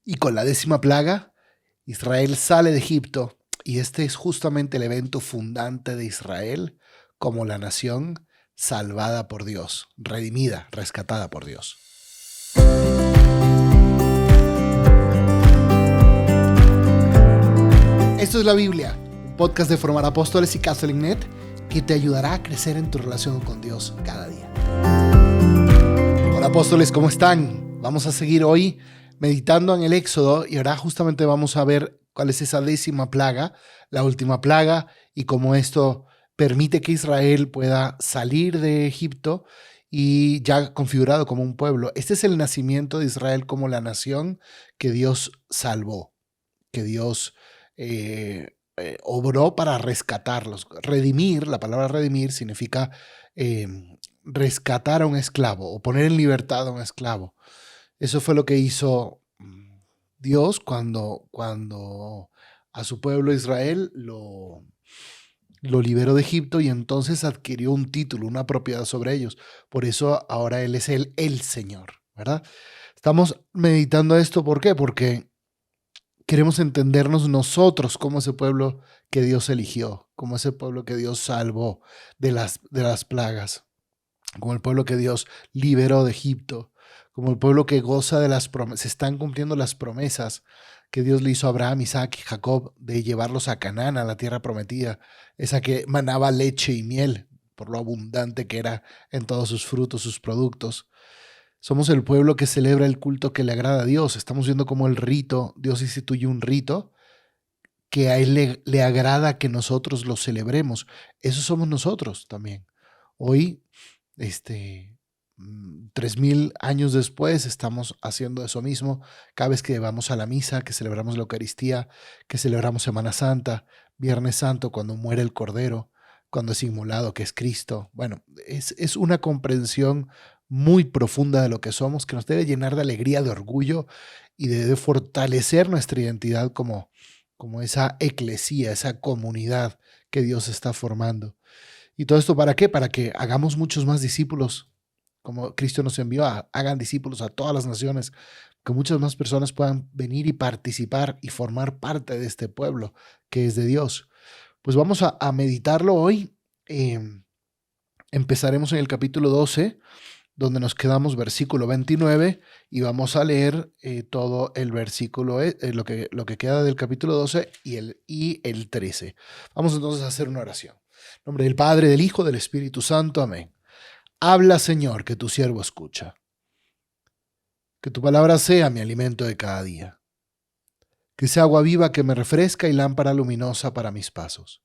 Y con la 10ª plaga, Israel sale de Egipto, y este es justamente el evento fundante de Israel como la nación salvada por Dios, redimida, rescatada por Dios. Esto es la Biblia, un podcast de Formar Apóstoles y CatholicNet que te ayudará a crecer en tu relación con Dios cada día. Hola apóstoles, ¿cómo están? Vamos a seguir hoy meditando en el Éxodo y ahora justamente vamos a ver cuál es esa 10ª plaga, la última plaga, y cómo esto permite que Israel pueda salir de Egipto y ya configurado como un pueblo. Este es el nacimiento de Israel como la nación que Dios salvó, que Dios obró para rescatarlos. Redimir, la palabra redimir significa rescatar a un esclavo o poner en libertad a un esclavo. Eso fue lo que hizo Dios cuando a su pueblo Israel lo liberó de Egipto y entonces adquirió un título, una propiedad sobre ellos. Por eso ahora Él es el Señor, ¿verdad? Estamos meditando esto, ¿por qué? Porque queremos entendernos nosotros como ese pueblo que Dios eligió, como ese pueblo que Dios salvó de las plagas, como el pueblo que Dios liberó de Egipto, como el pueblo que goza de las promesas. Se están cumpliendo las promesas que Dios le hizo a Abraham, Isaac y Jacob de llevarlos a Canaán, a la tierra prometida, esa que manaba leche y miel por lo abundante que era en todos sus frutos, sus productos. Somos el pueblo que celebra el culto que le agrada a Dios. Estamos viendo cómo el rito, Dios instituye un rito que a Él le agrada que nosotros lo celebremos. Eso somos nosotros también. Hoy, 3000 años después, estamos haciendo eso mismo. Cada vez que vamos a la misa, que celebramos la Eucaristía, que celebramos Semana Santa, Viernes Santo, cuando muere el Cordero, cuando es inmolado, que es Cristo. Bueno, es una comprensión muy profunda de lo que somos, que nos debe llenar de alegría, de orgullo y de fortalecer nuestra identidad como esa eclesía, esa comunidad que Dios está formando. ¿Y todo esto para qué? Para que hagamos muchos más discípulos, como Cristo nos envió, hagan discípulos a todas las naciones, que muchas más personas puedan venir y participar y formar parte de este pueblo que es de Dios. Pues vamos a meditarlo hoy. Empezaremos en el capítulo 12, donde nos quedamos versículo 29 y vamos a leer todo el versículo, lo que queda del capítulo 12 y el 13. Vamos entonces a hacer una oración. En nombre del Padre, del Hijo, del Espíritu Santo. Amén. Habla, Señor, que tu siervo escucha. Que tu palabra sea mi alimento de cada día. Que sea agua viva que me refresca y lámpara luminosa para mis pasos.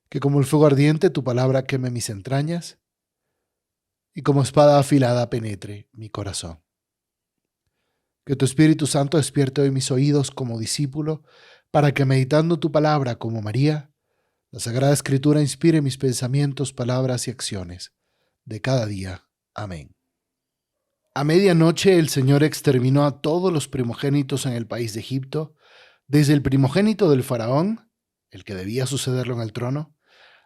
Que como el fuego ardiente tu palabra queme mis entrañas y como espada afilada penetre mi corazón. Que tu Espíritu Santo despierte hoy mis oídos como discípulo, para que meditando tu palabra como María, la Sagrada Escritura inspire mis pensamientos, palabras y acciones de cada día. Amén. A medianoche el Señor exterminó a todos los primogénitos en el país de Egipto, desde el primogénito del faraón, el que debía sucederlo en el trono,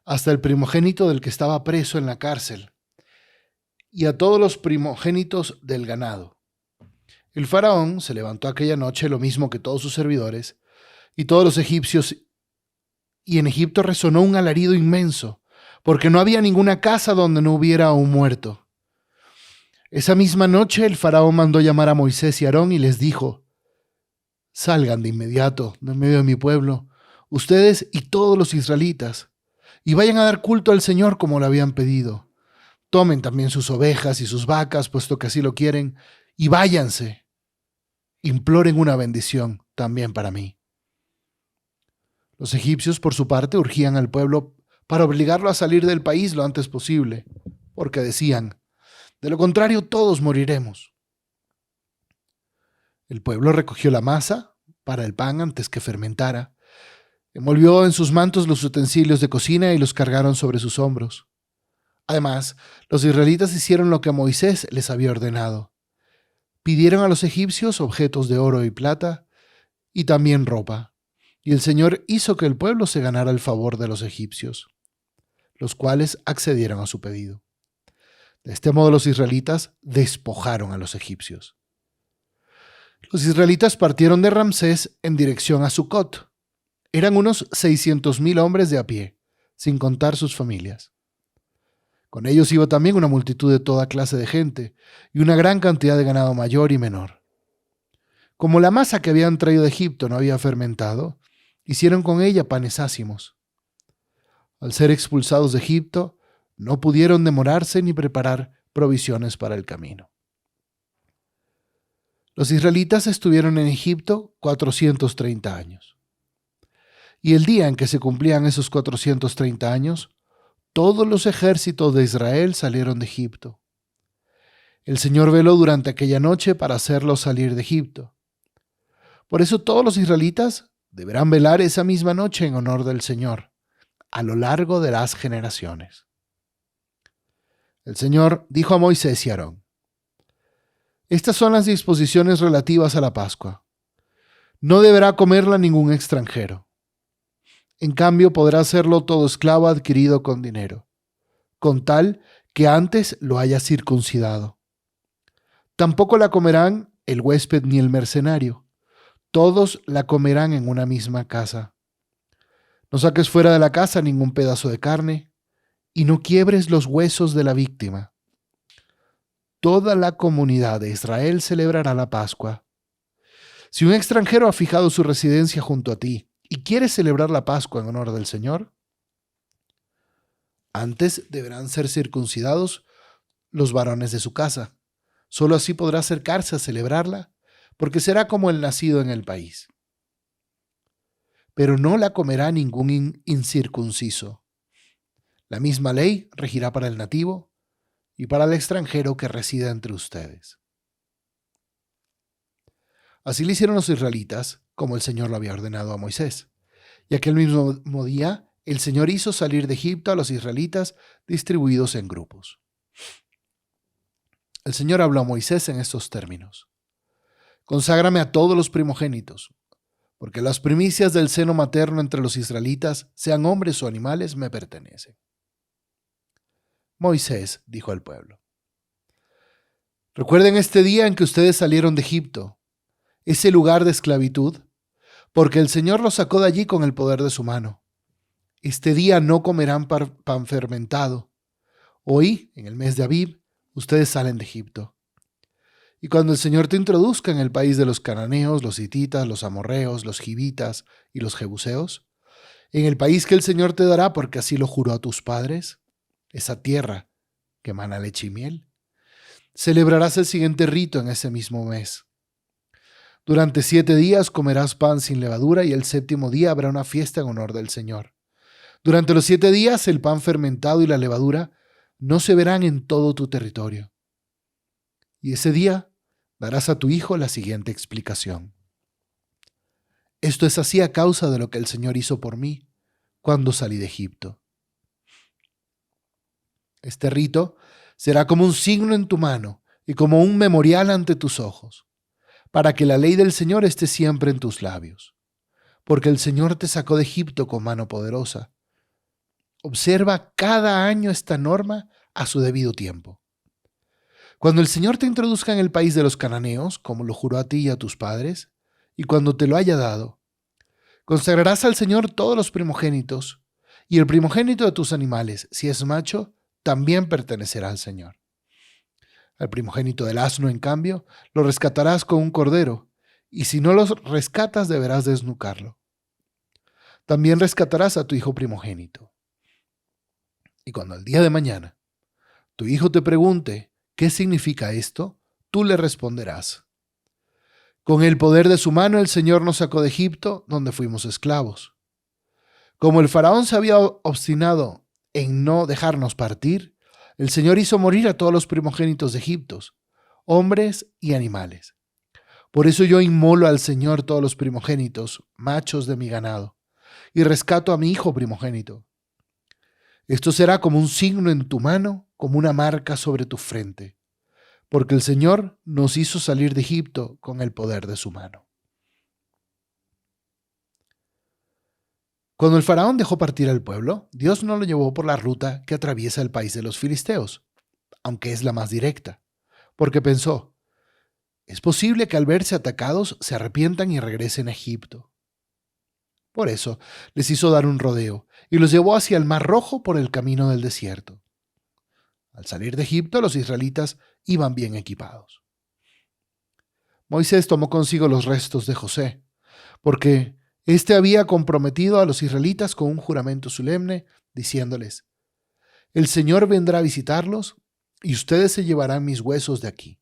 hasta el primogénito del que estaba preso en la cárcel, y a todos los primogénitos del ganado. El faraón se levantó aquella noche lo mismo que todos sus servidores y todos los egipcios, y en Egipto resonó un alarido inmenso, porque no había ninguna casa donde no hubiera un muerto. Esa misma noche el faraón mandó llamar a Moisés y Aarón y les dijo: salgan de inmediato de medio de mi pueblo, ustedes y todos los israelitas, y vayan a dar culto al Señor como lo habían pedido. Tomen también sus ovejas y sus vacas, puesto que así lo quieren, y váyanse. Imploren una bendición también para mí. Los egipcios, por su parte, urgían al pueblo para obligarlo a salir del país lo antes posible, porque decían: de lo contrario, todos moriremos. El pueblo recogió la masa para el pan antes que fermentara, envolvió en sus mantos los utensilios de cocina y los cargaron sobre sus hombros. Además, los israelitas hicieron lo que Moisés les había ordenado. Pidieron a los egipcios objetos de oro y plata y también ropa, y el Señor hizo que el pueblo se ganara el favor de los egipcios, los cuales accedieron a su pedido. De este modo los israelitas despojaron a los egipcios. Los israelitas partieron de Ramsés en dirección a Sucot. Eran unos 600,000 hombres de a pie, sin contar sus familias. Con ellos iba también una multitud de toda clase de gente y una gran cantidad de ganado mayor y menor. Como la masa que habían traído de Egipto no había fermentado, hicieron con ella panes ácimos. Al ser expulsados de Egipto, no pudieron demorarse ni preparar provisiones para el camino. Los israelitas estuvieron en Egipto 430 años. Y el día en que se cumplían esos 430 años, todos los ejércitos de Israel salieron de Egipto. El Señor veló durante aquella noche para hacerlos salir de Egipto. Por eso todos los israelitas deberán velar esa misma noche en honor del Señor, a lo largo de las generaciones. El Señor dijo a Moisés y a Aarón: estas son las disposiciones relativas a la Pascua. No deberá comerla ningún extranjero. En cambio, podrá hacerlo todo esclavo adquirido con dinero, con tal que antes lo haya circuncidado. Tampoco la comerán el huésped ni el mercenario. Todos la comerán en una misma casa. No saques fuera de la casa ningún pedazo de carne y no quiebres los huesos de la víctima. Toda la comunidad de Israel celebrará la Pascua. Si un extranjero ha fijado su residencia junto a ti y quiere celebrar la Pascua en honor del Señor, antes deberán ser circuncidados los varones de su casa. Solo así podrá acercarse a celebrarla, porque será como el nacido en el país. Pero no la comerá ningún incircunciso. La misma ley regirá para el nativo y para el extranjero que resida entre ustedes. Así le hicieron los israelitas, como el Señor lo había ordenado a Moisés. Y aquel mismo día, el Señor hizo salir de Egipto a los israelitas distribuidos en grupos. El Señor habló a Moisés en estos términos: conságrame a todos los primogénitos, porque las primicias del seno materno entre los israelitas, sean hombres o animales, me pertenecen. Moisés dijo al pueblo: recuerden este día en que ustedes salieron de Egipto, ese lugar de esclavitud, porque el Señor los sacó de allí con el poder de su mano. Este día no comerán pan fermentado. Hoy, en el mes de Abib, ustedes salen de Egipto. Y cuando el Señor te introduzca en el país de los cananeos, los hititas, los amorreos, los givitas y los jebuseos, en el país que el Señor te dará porque así lo juró a tus padres, esa tierra que emana leche y miel, celebrarás el siguiente rito en ese mismo mes. Durante 7 días comerás pan sin levadura y el 7º día habrá una fiesta en honor del Señor. Durante los 7 días el pan fermentado y la levadura no se verán en todo tu territorio. Y ese día darás a tu hijo la siguiente explicación: esto es así a causa de lo que el Señor hizo por mí cuando salí de Egipto. Este rito será como un signo en tu mano y como un memorial ante tus ojos, para que la ley del Señor esté siempre en tus labios. Porque el Señor te sacó de Egipto con mano poderosa. Observa cada año esta norma a su debido tiempo. Cuando el Señor te introduzca en el país de los cananeos, como lo juró a ti y a tus padres, y cuando te lo haya dado, consagrarás al Señor todos los primogénitos, y el primogénito de tus animales, si es macho, también pertenecerá al Señor. Al primogénito del asno, en cambio, lo rescatarás con un cordero, y si no lo rescatas deberás desnucarlo. También rescatarás a tu hijo primogénito. Y cuando al día de mañana tu hijo te pregunte ¿qué significa esto?, tú le responderás: con el poder de su mano el Señor nos sacó de Egipto, donde fuimos esclavos. Como el faraón se había obstinado en no dejarnos partir, el Señor hizo morir a todos los primogénitos de Egipto, hombres y animales. Por eso yo inmolo al Señor todos los primogénitos, machos de mi ganado, y rescato a mi hijo primogénito. Esto será como un signo en tu mano, como una marca sobre tu frente, porque el Señor nos hizo salir de Egipto con el poder de su mano. Cuando el faraón dejó partir al pueblo, Dios no lo llevó por la ruta que atraviesa el país de los filisteos, aunque es la más directa, porque pensó: Es posible que al verse atacados se arrepientan y regresen a Egipto. Por eso les hizo dar un rodeo y los llevó hacia el Mar Rojo por el camino del desierto. Al salir de Egipto, los israelitas iban bien equipados. Moisés tomó consigo los restos de José, porque éste había comprometido a los israelitas con un juramento solemne, diciéndoles: el Señor vendrá a visitarlos y ustedes se llevarán mis huesos de aquí.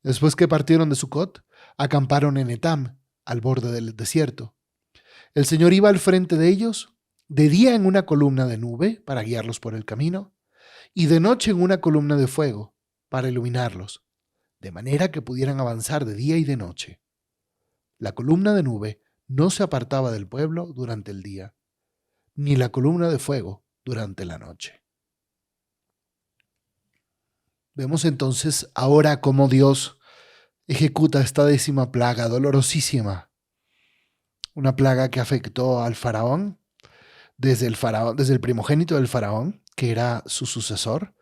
Después que partieron de Sucot, acamparon en Etam, al borde del desierto. El Señor iba al frente de ellos, de día en una columna de nube para guiarlos por el camino, y de noche en una columna de fuego para iluminarlos, de manera que pudieran avanzar de día y de noche. La columna de nube no se apartaba del pueblo durante el día, ni la columna de fuego durante la noche. Vemos entonces ahora cómo Dios ejecuta esta 10ª plaga dolorosísima, una plaga que afectó al faraón, desde el primogénito del faraón, que era su sucesor,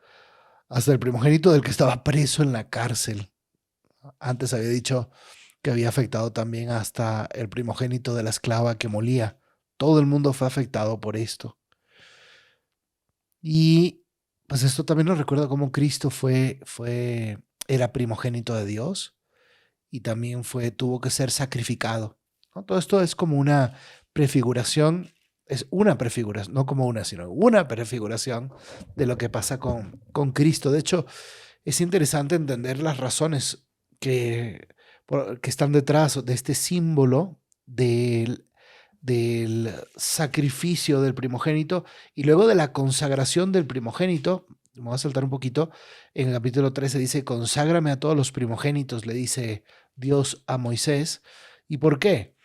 hasta el primogénito del que estaba preso en la cárcel. Antes había dicho que había afectado también hasta el primogénito de la esclava que molía. Todo el mundo fue afectado por esto. Y pues esto también nos recuerda cómo Cristo era primogénito de Dios y también tuvo que ser sacrificado, ¿no? Todo esto es como una prefiguración, no como una, sino una prefiguración de lo que pasa con Cristo. De hecho, es interesante entender las razones que están detrás de este símbolo del sacrificio del primogénito y luego de la consagración del primogénito. Me voy a saltar un poquito. En el capítulo 13 dice: conságrame a todos los primogénitos, le dice Dios a Moisés. ¿Y por qué?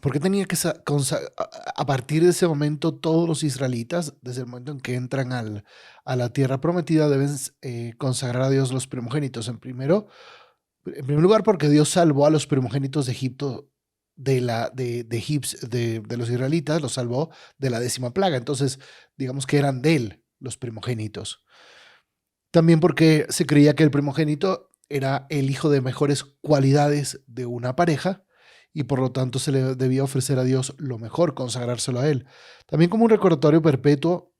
Porque tenía que a partir de ese momento todos los israelitas, desde el momento en que entran a la tierra prometida, deben consagrar a Dios los primogénitos. En primer lugar, porque Dios salvó a los primogénitos de Egipto, de los israelitas, los salvó de la 10ª plaga. Entonces, digamos que eran de él los primogénitos. También porque se creía que el primogénito era el hijo de mejores cualidades de una pareja y por lo tanto se le debía ofrecer a Dios lo mejor, consagrárselo a él. También como un recordatorio perpetuo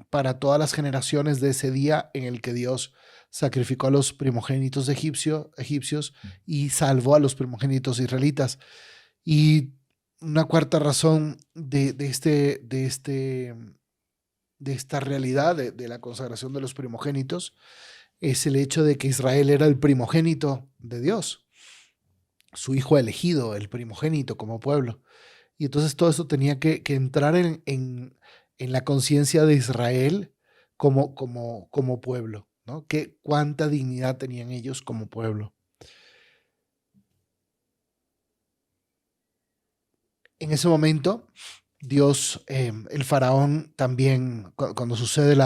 para todas las generaciones de ese día en el que Dios sacrificó a los primogénitos egipcios y salvó a los primogénitos israelitas. Y una cuarta razón de esta realidad de la consagración de los primogénitos es el hecho de que Israel era el primogénito de Dios, su hijo elegido, el primogénito como pueblo. Y entonces todo eso tenía que entrar en la conciencia de Israel como pueblo, ¿no? Cuánta dignidad tenían ellos como pueblo. En ese momento, Dios, el faraón también, cuando sucede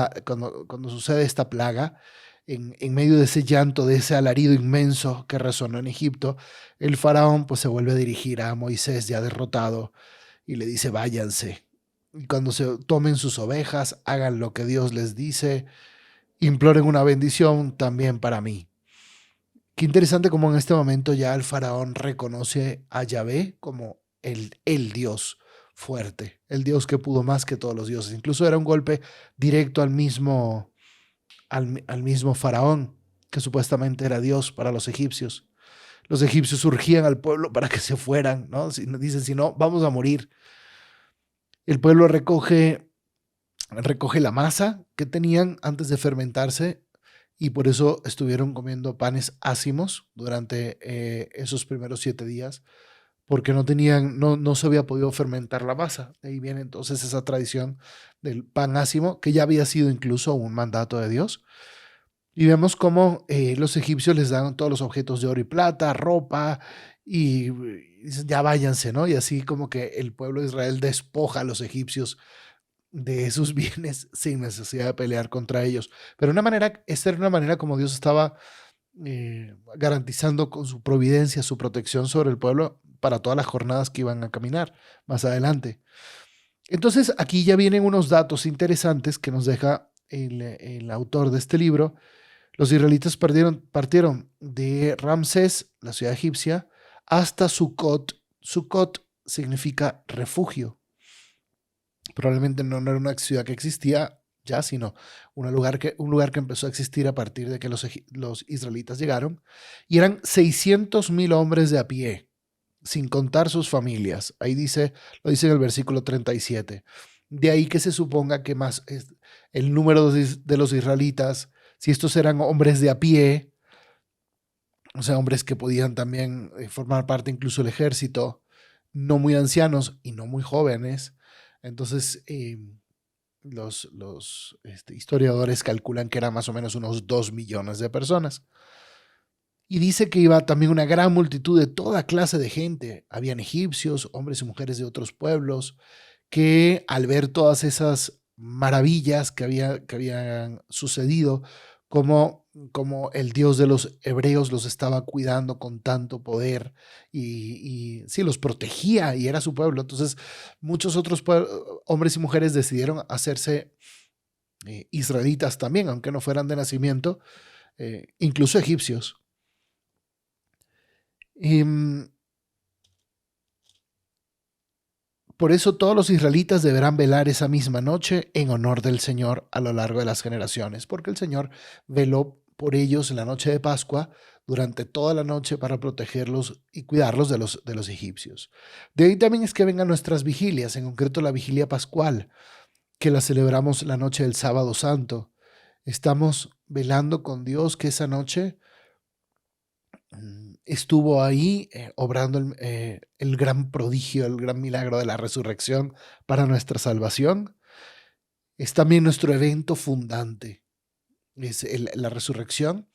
esta plaga, en medio de ese llanto, de ese alarido inmenso que resonó en Egipto, el faraón pues se vuelve a dirigir a Moisés ya derrotado y le dice: váyanse. Y cuando se tomen sus ovejas, hagan lo que Dios les dice, imploren una bendición también para mí. Qué interesante como en este momento ya el faraón reconoce a Yahvé como el Dios fuerte, el Dios que pudo más que todos los dioses. Incluso era un golpe directo al mismo faraón, que supuestamente era Dios para los egipcios. Los egipcios urgían al pueblo para que se fueran, ¿no? Dicen: si no, vamos a morir. El pueblo recoge la masa que tenían antes de fermentarse y por eso estuvieron comiendo panes ácimos durante esos primeros 7 días, porque no se había podido fermentar la masa. De ahí viene entonces esa tradición del pan ácimo, que ya había sido incluso un mandato de Dios. Y vemos cómo los egipcios les dan todos los objetos de oro y plata, ropa, y dicen: ya váyanse, ¿no? Y así como que el pueblo de Israel despoja a los egipcios de sus bienes sin necesidad de pelear contra ellos. Pero esta era una manera como Dios estaba garantizando con su providencia, su protección sobre el pueblo para todas las jornadas que iban a caminar más adelante. Entonces aquí ya vienen unos datos interesantes que nos deja el autor de este libro, Los israelitas partieron de Ramsés, la ciudad egipcia, hasta Sucot. Sucot significa refugio. Probablemente no era una ciudad que existía ya, sino un lugar que empezó a existir a partir de que los israelitas llegaron. Y eran 600,000 hombres de a pie, sin contar sus familias. Ahí lo dice en el versículo 37. De ahí que se suponga que más el número de los israelitas, si estos eran hombres de a pie, o sea, hombres que podían también formar parte incluso del ejército, no muy ancianos y no muy jóvenes. Entonces, los historiadores calculan que eran más o menos unos 2 millones de personas. Y dice que iba también una gran multitud de toda clase de gente. Habían egipcios, hombres y mujeres de otros pueblos, que al ver todas esas maravillas que habían sucedido, como el Dios de los hebreos los estaba cuidando con tanto poder y sí, los protegía y era su pueblo. Entonces, muchos otros hombres y mujeres decidieron hacerse israelitas también, aunque no fueran de nacimiento, incluso egipcios. Por eso todos los israelitas deberán velar esa misma noche en honor del Señor a lo largo de las generaciones, porque el Señor veló por ellos en la noche de Pascua durante toda la noche para protegerlos y cuidarlos de los egipcios. De ahí también es que vengan nuestras vigilias, en concreto la vigilia pascual, que la celebramos la noche del sábado santo. Estamos velando con Dios que esa noche estuvo ahí obrando el gran prodigio, el gran milagro de la resurrección para nuestra salvación. Es también nuestro evento fundante. La resurrección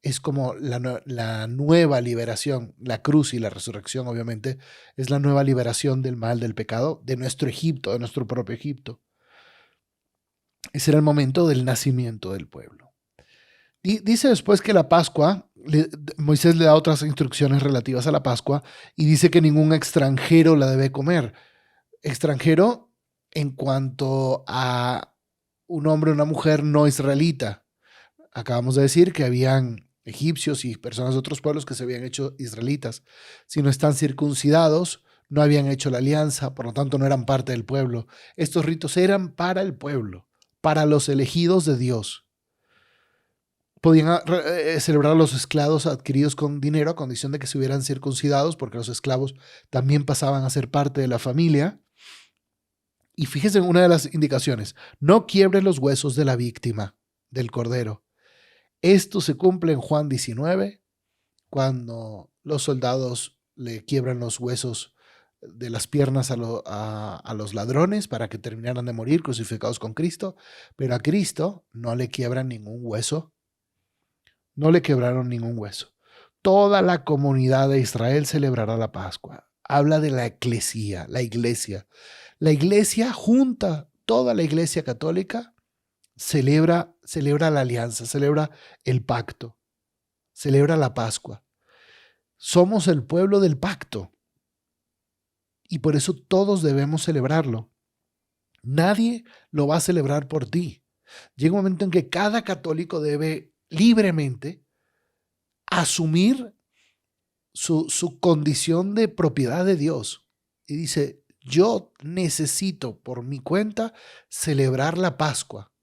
es como la nueva liberación. La cruz y la resurrección, obviamente, es la nueva liberación del mal, del pecado, de nuestro Egipto, de nuestro propio Egipto. Ese era el momento del nacimiento del pueblo. Dice después que la Pascua, Moisés le da otras instrucciones relativas a la Pascua y dice que ningún extranjero la debe comer. Extranjero en cuanto a un hombre o una mujer no israelita. Acabamos de decir que habían egipcios y personas de otros pueblos que se habían hecho israelitas. Si no están circuncidados, no habían hecho la alianza, por lo tanto no eran parte del pueblo. Estos ritos eran para el pueblo, para los elegidos de Dios. Podían celebrar los esclavos adquiridos con dinero a condición de que se hubieran circuncidados, porque los esclavos también pasaban a ser parte de la familia. Y fíjense en una de las indicaciones: no quiebre los huesos de la víctima, del cordero. Esto se cumple en Juan 19, cuando los soldados le quiebran los huesos de las piernas a los ladrones para que terminaran de morir crucificados con Cristo, pero a Cristo no le quiebran ningún hueso. No le quebraron ningún hueso. Toda la comunidad de Israel celebrará la Pascua. Habla de la eclesía, la iglesia. La iglesia junta, toda la iglesia católica celebra la alianza, celebra el pacto, celebra la Pascua. Somos el pueblo del pacto y por eso todos debemos celebrarlo. Nadie lo va a celebrar por ti. Llega un momento en que cada católico debe libremente asumir su condición de propiedad de Dios. Y dice: yo necesito por mi cuenta celebrar la Pascua.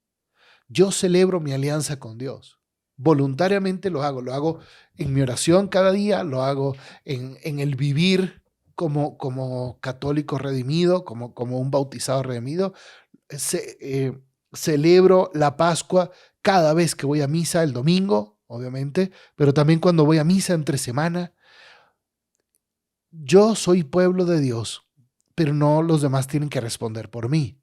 Yo celebro mi alianza con Dios. Voluntariamente lo hago en mi oración cada día, lo hago en el vivir como católico redimido, como un bautizado redimido. Celebro la Pascua cada vez que voy a misa el domingo, obviamente, pero también cuando voy a misa entre semana. Yo soy pueblo de Dios, pero no los demás tienen que responder por mí.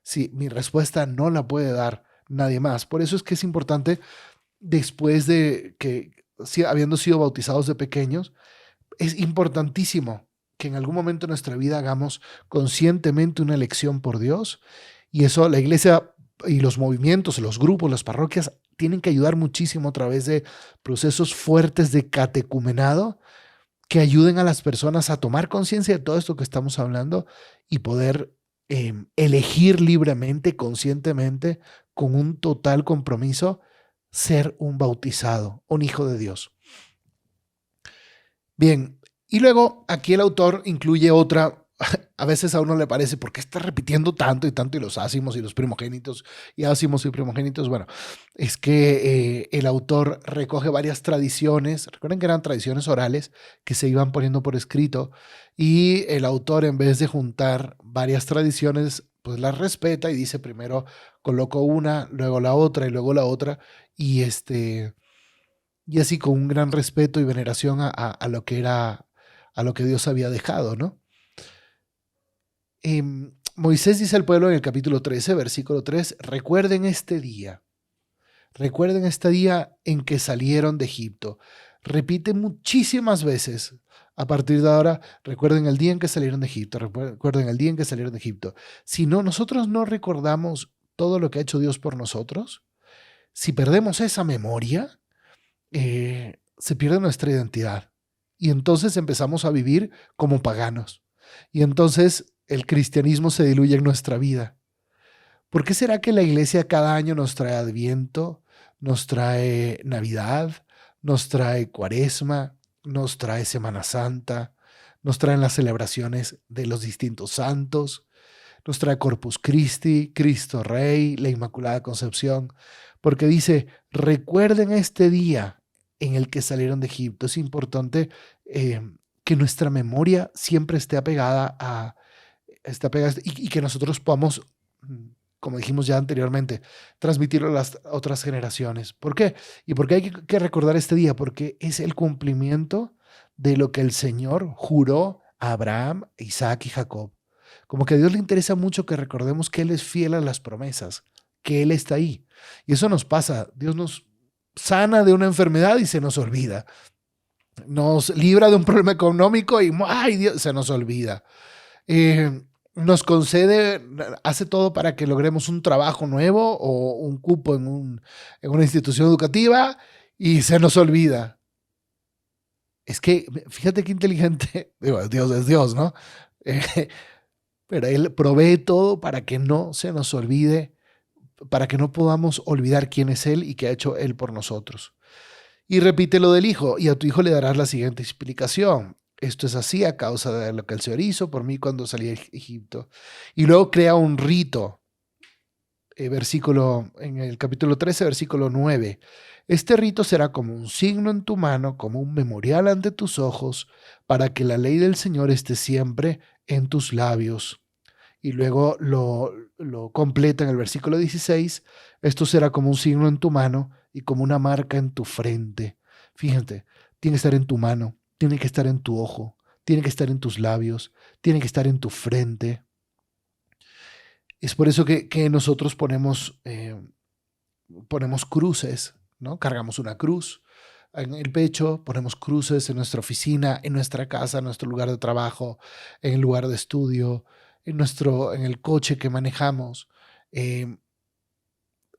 Sí, mi respuesta no la puede dar nadie más. Por eso es que es importante, después de que, habiendo sido bautizados de pequeños, es importantísimo que en algún momento de nuestra vida hagamos conscientemente una elección por Dios. Y eso la iglesia y los movimientos, los grupos, las parroquias tienen que ayudar muchísimo a través de procesos fuertes de catecumenado que ayuden a las personas a tomar conciencia de todo esto que estamos hablando y poder elegir libremente, conscientemente, con un total compromiso, ser un bautizado, un hijo de Dios. Bien, y luego aquí el autor incluye otra. A veces a uno le parece, ¿por qué está repitiendo tanto y tanto y los ácimos y los primogénitos y ácimos y primogénitos? Bueno, es que el autor recoge varias tradiciones. Recuerden que eran tradiciones orales que se iban poniendo por escrito, y el autor, en vez de juntar varias tradiciones, pues las respeta y dice: primero coloco una, luego la otra y luego la otra, y y así, con un gran respeto y veneración a lo que era, a lo que Dios había dejado, ¿no? Moisés dice al pueblo en el capítulo 13, versículo 3: recuerden este día en que salieron de Egipto. Repite muchísimas veces a partir de ahora: recuerden el día en que salieron de Egipto, recuerden el día en que salieron de Egipto. Si no, nosotros no recordamos todo lo que ha hecho Dios por nosotros, si perdemos esa memoria, se pierde nuestra identidad. Y entonces empezamos a vivir como paganos. Y entonces el cristianismo se diluye en nuestra vida. ¿Por qué será que la iglesia cada año nos trae Adviento, nos trae Navidad, nos trae Cuaresma, nos trae Semana Santa, nos traen las celebraciones de los distintos santos, nos trae Corpus Christi, Cristo Rey, la Inmaculada Concepción? Porque dice: recuerden este día en el que salieron de Egipto. Es importante que nuestra memoria siempre esté apegada y que nosotros podamos, como dijimos ya anteriormente, transmitirlo a las otras generaciones. ¿Por qué? ¿Y por qué hay que recordar este día? Porque es el cumplimiento de lo que el Señor juró a Abraham, Isaac y Jacob. Como que a Dios le interesa mucho que recordemos que Él es fiel a las promesas, que Él está ahí. Y eso nos pasa. Dios nos sana de una enfermedad y se nos olvida. Nos libra de un problema económico y ¡ay, Dios! Se nos olvida. Nos concede, hace todo para que logremos un trabajo nuevo o un cupo en una institución educativa, y se nos olvida. Es que, fíjate qué inteligente. Digo, Dios es Dios, ¿no? Pero Él provee todo para que no se nos olvide, para que no podamos olvidar quién es Él y qué ha hecho Él por nosotros. Y repite lo del hijo: y a tu hijo le darás la siguiente explicación. Esto es así a causa de lo que el Señor hizo por mí cuando salí de Egipto. Y luego crea un rito. En el capítulo 13, versículo 9. Este rito será como un signo en tu mano, como un memorial ante tus ojos, para que la ley del Señor esté siempre en tus labios. Y luego lo completa en el versículo 16. Esto será como un signo en tu mano y como una marca en tu frente. Fíjate, tiene que estar en tu mano, tiene que estar en tu ojo, tiene que estar en tus labios, tiene que estar en tu frente. Es por eso que nosotros ponemos cruces, ¿no? Cargamos una cruz en el pecho, ponemos cruces en nuestra oficina, en nuestra casa, en nuestro lugar de trabajo, en el lugar de estudio, en el coche que manejamos.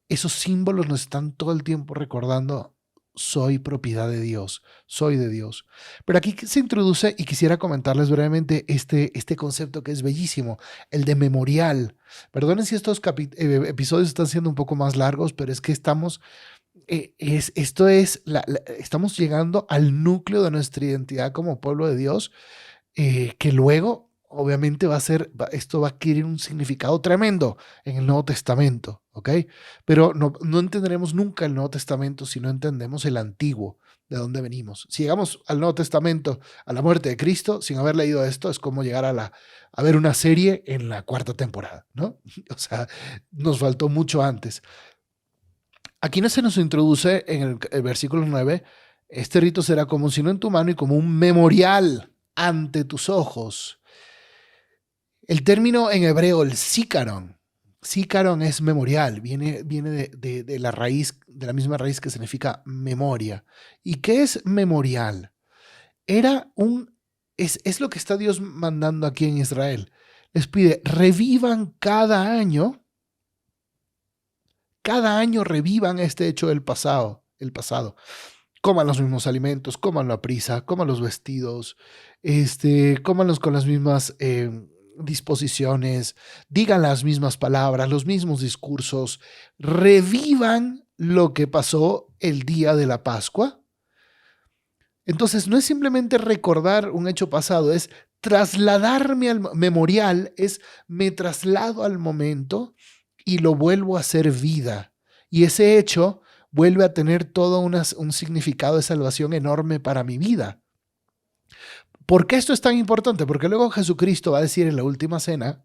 Esos símbolos nos están todo el tiempo recordando: soy propiedad de Dios, soy de Dios. Pero aquí se introduce, y quisiera comentarles brevemente este concepto que es bellísimo, el de memorial. Perdonen si estos episodios están siendo un poco más largos, pero es que estamos estamos llegando al núcleo de nuestra identidad como pueblo de Dios, que luego obviamente esto va a adquirir un significado tremendo en el Nuevo Testamento, ¿ok? Pero no entenderemos nunca el Nuevo Testamento si no entendemos el Antiguo, de dónde venimos. Si llegamos al Nuevo Testamento, a la muerte de Cristo, sin haber leído esto, es como llegar a ver una serie en la cuarta temporada, ¿no? O sea, nos faltó mucho antes. Aquí no se nos introduce en el versículo 9: este rito será como un signo en tu mano y como un memorial ante tus ojos. El término en hebreo, el zícaron es memorial, viene de la raíz, de la misma raíz que significa memoria. ¿Y qué es memorial? Es lo que está Dios mandando aquí en Israel. Les pide: revivan cada año revivan este hecho del pasado, Coman los mismos alimentos, coman a prisa, coman los vestidos, cómanlos con las mismas disposiciones, digan las mismas palabras, los mismos discursos, revivan lo que pasó el día de la Pascua. Entonces no es simplemente recordar un hecho pasado, es trasladarme al memorial, es me traslado al momento y lo vuelvo a hacer vida. Y ese hecho vuelve a tener todo un significado de salvación enorme para mi vida. ¿Por qué esto es tan importante? Porque luego Jesucristo va a decir en la última cena,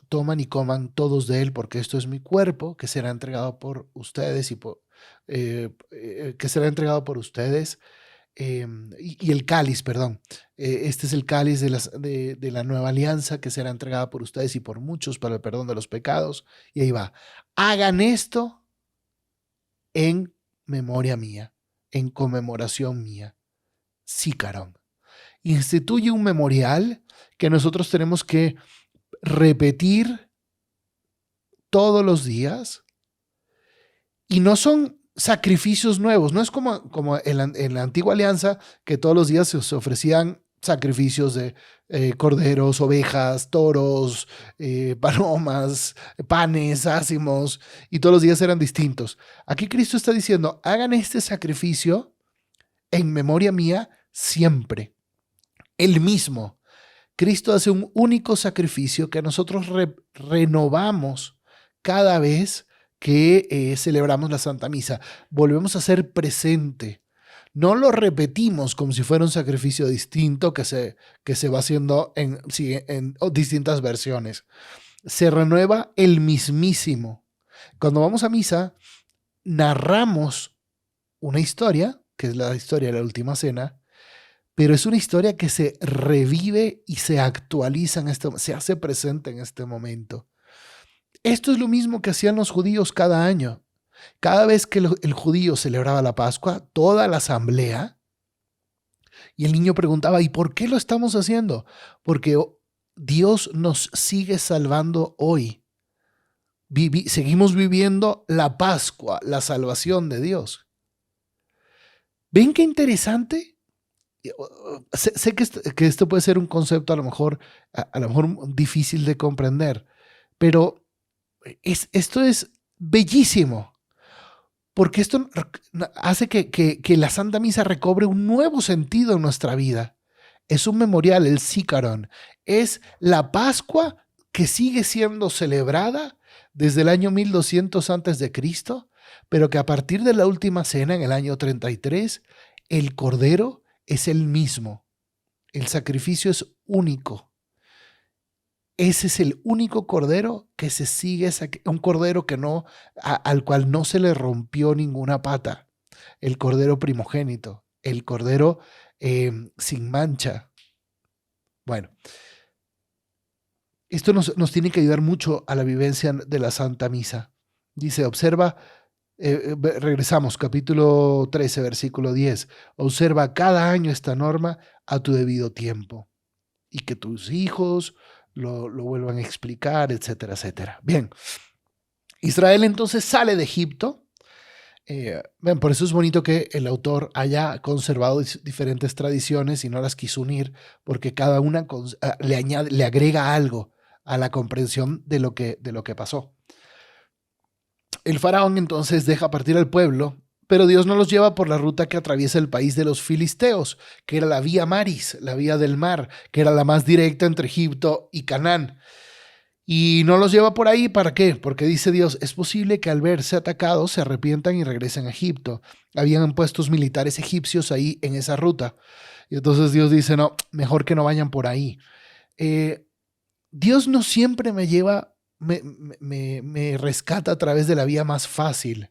toman y coman todos de él, porque esto es mi cuerpo, que será entregado por ustedes que será entregado por ustedes, y el cáliz, perdón. Este es el cáliz de la nueva alianza que será entregada por ustedes y por muchos para el perdón de los pecados. Y ahí va. Hagan esto en memoria mía, en conmemoración mía. Sícaron. Instituye un memorial que nosotros tenemos que repetir todos los días, y no son sacrificios nuevos, no es como en la antigua alianza, que todos los días se ofrecían sacrificios de corderos, ovejas, toros, palomas, panes, ácimos, y todos los días eran distintos. Aquí Cristo está diciendo, hagan este sacrificio en memoria mía siempre, el mismo. Cristo hace un único sacrificio que nosotros renovamos cada vez que celebramos la Santa Misa. Volvemos a ser presente. No lo repetimos como si fuera un sacrificio distinto que se va haciendo en distintas versiones. Se renueva el mismísimo. Cuando vamos a misa, narramos una historia, que es la historia de la Última Cena, pero es una historia que se revive y se actualiza, se hace presente en este momento. Esto es lo mismo que hacían los judíos cada año. Cada vez que el judío celebraba la Pascua, toda la asamblea, y el niño preguntaba, ¿y por qué lo estamos haciendo? Porque Dios nos sigue salvando hoy. Seguimos viviendo la Pascua, la salvación de Dios. ¿Ven qué interesante? Sé que esto puede ser un concepto a lo mejor difícil de comprender, pero esto es bellísimo, porque esto hace que la Santa Misa recobre un nuevo sentido en nuestra vida. Es un memorial, el Sícaron. Es la Pascua que sigue siendo celebrada desde el año 1200 antes de Cristo, pero que a partir de la Última Cena, en el año 33, el Cordero es el mismo. El sacrificio es único. Ese es el único cordero que se sigue, un cordero al cual no se le rompió ninguna pata. El cordero primogénito, el cordero sin mancha. Bueno, esto nos tiene que ayudar mucho a la vivencia de la Santa Misa. Dice, observa, regresamos, capítulo 13, versículo 10. Observa cada año esta norma a tu debido tiempo, y que tus hijos lo vuelvan a explicar, etcétera, etcétera. Bien, Israel entonces sale de Egipto. Por eso es bonito que el autor haya conservado diferentes tradiciones y no las quiso unir, porque cada una le agrega algo a la comprensión de lo que pasó. El faraón entonces deja partir al pueblo, pero Dios no los lleva por la ruta que atraviesa el país de los filisteos, que era la vía Maris, la vía del mar, que era la más directa entre Egipto y Canaán. Y no los lleva por ahí, ¿para qué? Porque dice Dios, es posible que al verse atacados se arrepientan y regresen a Egipto. Habían puestos militares egipcios ahí en esa ruta. Y entonces Dios dice, no, mejor que no vayan por ahí. Dios no siempre me lleva, me rescata a través de la vía más fácil,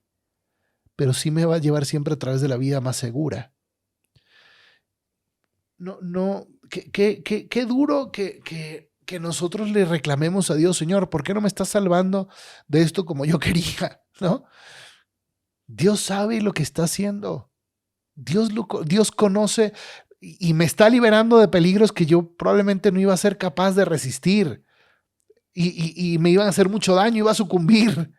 pero sí me va a llevar siempre a través de la vía más segura. Qué duro que nosotros le reclamemos a Dios, Señor, ¿por qué no me estás salvando de esto como yo quería? ¿No? Dios sabe lo que está haciendo. Dios conoce y me está liberando de peligros que yo probablemente no iba a ser capaz de resistir. Y me iban a hacer mucho daño, iba a sucumbir.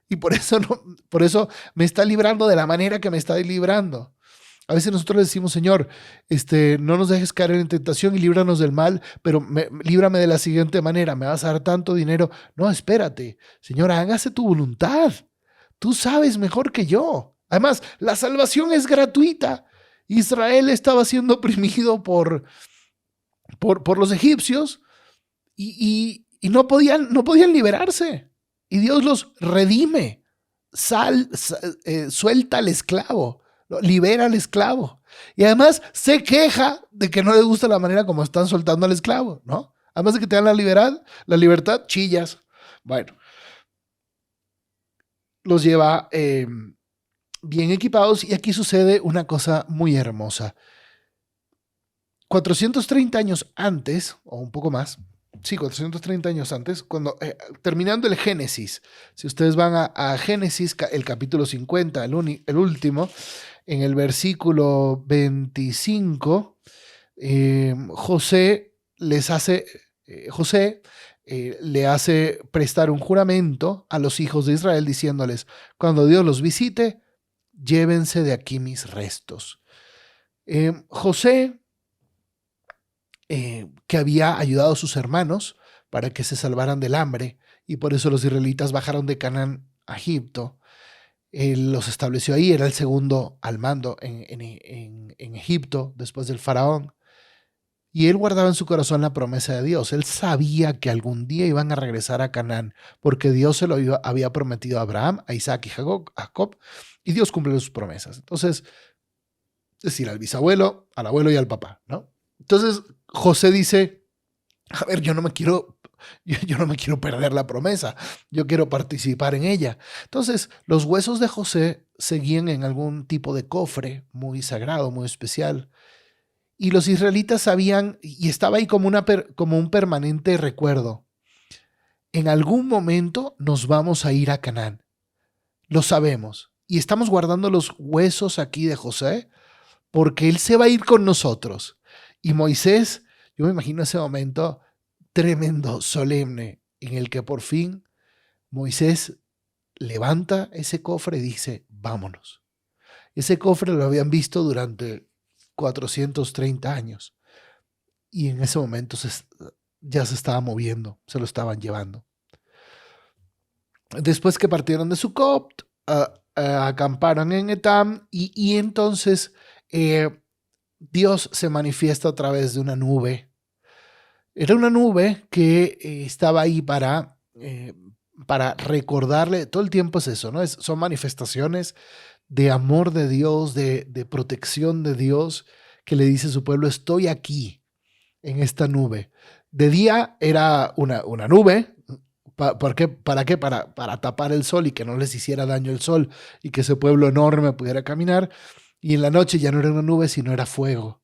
Y por eso me está librando de la manera que me está librando. A veces nosotros le decimos, Señor, no nos dejes caer en tentación y líbranos del mal, pero líbrame de la siguiente manera, me vas a dar tanto dinero. No, espérate, Señor, hágase tu voluntad. Tú sabes mejor que yo. Además, la salvación es gratuita. Israel estaba siendo oprimido por los egipcios y no podían liberarse. Y Dios los redime. Suelta al esclavo, libera al esclavo. Y además se queja de que no le gusta la manera como están soltando al esclavo, ¿no? Además de que te dan la libertad, chillas. Bueno, los lleva bien equipados y aquí sucede una cosa muy hermosa. 430 años antes, o un poco más, sí, 430 años antes, cuando terminando el Génesis, si ustedes van a Génesis, el capítulo 50, el último, en el versículo 25, José le hace prestar un juramento a los hijos de Israel diciéndoles, cuando Dios los visite, llévense de aquí mis restos. José, que había ayudado a sus hermanos para que se salvaran del hambre, y por eso los israelitas bajaron de Canaán a Egipto. Él los estableció ahí, era el segundo al mando en Egipto, después del faraón. Y él guardaba en su corazón la promesa de Dios. Él sabía que algún día iban a regresar a Canaán, porque Dios se lo había prometido a Abraham, a Isaac y Jacob, y Dios cumplió sus promesas. Entonces, es decir, al bisabuelo, al abuelo y al papá, ¿no? Entonces, José dice, a ver, yo no me quiero perder la promesa, yo quiero participar en ella. Entonces, los huesos de José seguían en algún tipo de cofre muy sagrado, muy especial. Y los israelitas sabían, y estaba ahí como un permanente recuerdo. En algún momento nos vamos a ir a Canaán. Lo sabemos. Y estamos guardando los huesos aquí de José porque él se va a ir con nosotros. Y Moisés, yo me imagino ese momento tremendo, solemne, en el que por fin Moisés levanta ese cofre y dice, vámonos. Ese cofre lo habían visto durante 430 años. Y en ese momento ya se estaba moviendo, se lo estaban llevando. Después que partieron de Sucot, acamparon en Etam y entonces Dios se manifiesta a través de una nube. Era una nube que estaba ahí para recordarle, todo el tiempo es eso, ¿no? Son manifestaciones de amor de Dios, de protección de Dios, que le dice a su pueblo, estoy aquí en esta nube. De día era una nube. ¿Para qué? Para tapar el sol y que no les hiciera daño el sol y que ese pueblo enorme pudiera caminar. Y en la noche ya no era una nube, sino era fuego.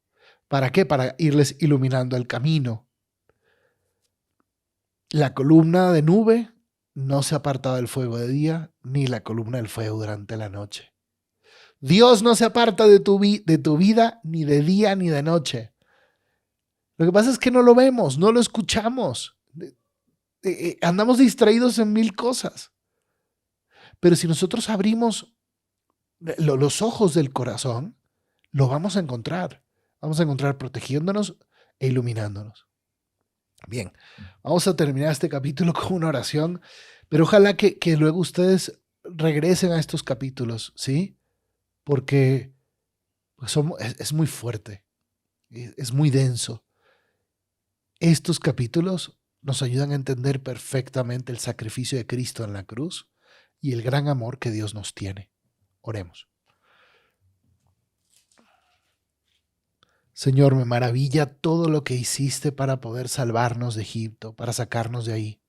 ¿Para qué? Para irles iluminando el camino. La columna de nube no se apartaba del fuego de día, ni la columna del fuego durante la noche. Dios no se aparta de tu vida ni de día ni de noche. Lo que pasa es que no lo vemos, no lo escuchamos. Andamos distraídos en mil cosas. Pero si nosotros abrimos los ojos del corazón, lo vamos a encontrar. Vamos a encontrar protegiéndonos e iluminándonos. Bien, vamos a terminar este capítulo con una oración, pero ojalá que luego ustedes regresen a estos capítulos, ¿sí? Porque pues, es muy fuerte, es muy denso. Estos capítulos nos ayudan a entender perfectamente el sacrificio de Cristo en la cruz y el gran amor que Dios nos tiene. Oremos. Señor, me maravilla todo lo que hiciste para poder salvarnos de Egipto, para sacarnos de ahí.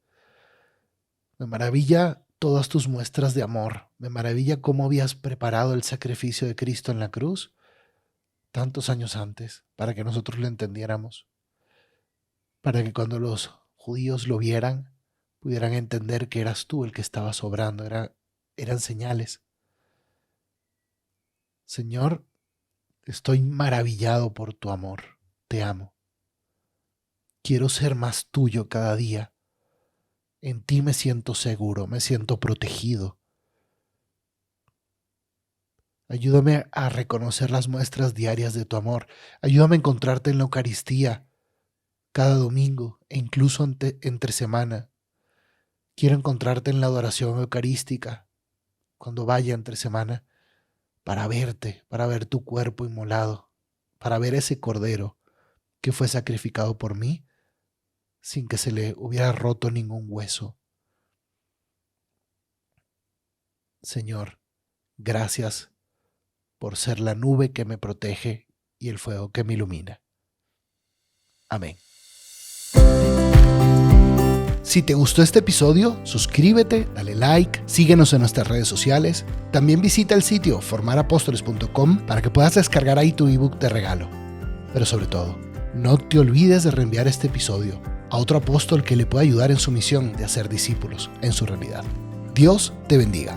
Me maravilla todas tus muestras de amor. Me maravilla cómo habías preparado el sacrificio de Cristo en la cruz tantos años antes para que nosotros lo entendiéramos, para que cuando los judíos lo vieran, pudieran entender que eras tú el que estaba sobrando, eran señales. Señor, estoy maravillado por tu amor, te amo. Quiero ser más tuyo cada día. En ti me siento seguro, me siento protegido. Ayúdame a reconocer las muestras diarias de tu amor. Ayúdame a encontrarte en la Eucaristía cada domingo e incluso entre semana. Quiero encontrarte en la adoración eucarística. cuando vaya entre semana, para verte, para ver tu cuerpo inmolado, para ver ese cordero que fue sacrificado por mí sin que se le hubiera roto ningún hueso. Señor, gracias por ser la nube que me protege y el fuego que me ilumina. Amén. Si te gustó este episodio, suscríbete, dale like, síguenos en nuestras redes sociales. También visita el sitio formarapóstoles.com para que puedas descargar ahí tu ebook de regalo. Pero sobre todo, no te olvides de reenviar este episodio a otro apóstol que le pueda ayudar en su misión de hacer discípulos en su realidad. Dios te bendiga.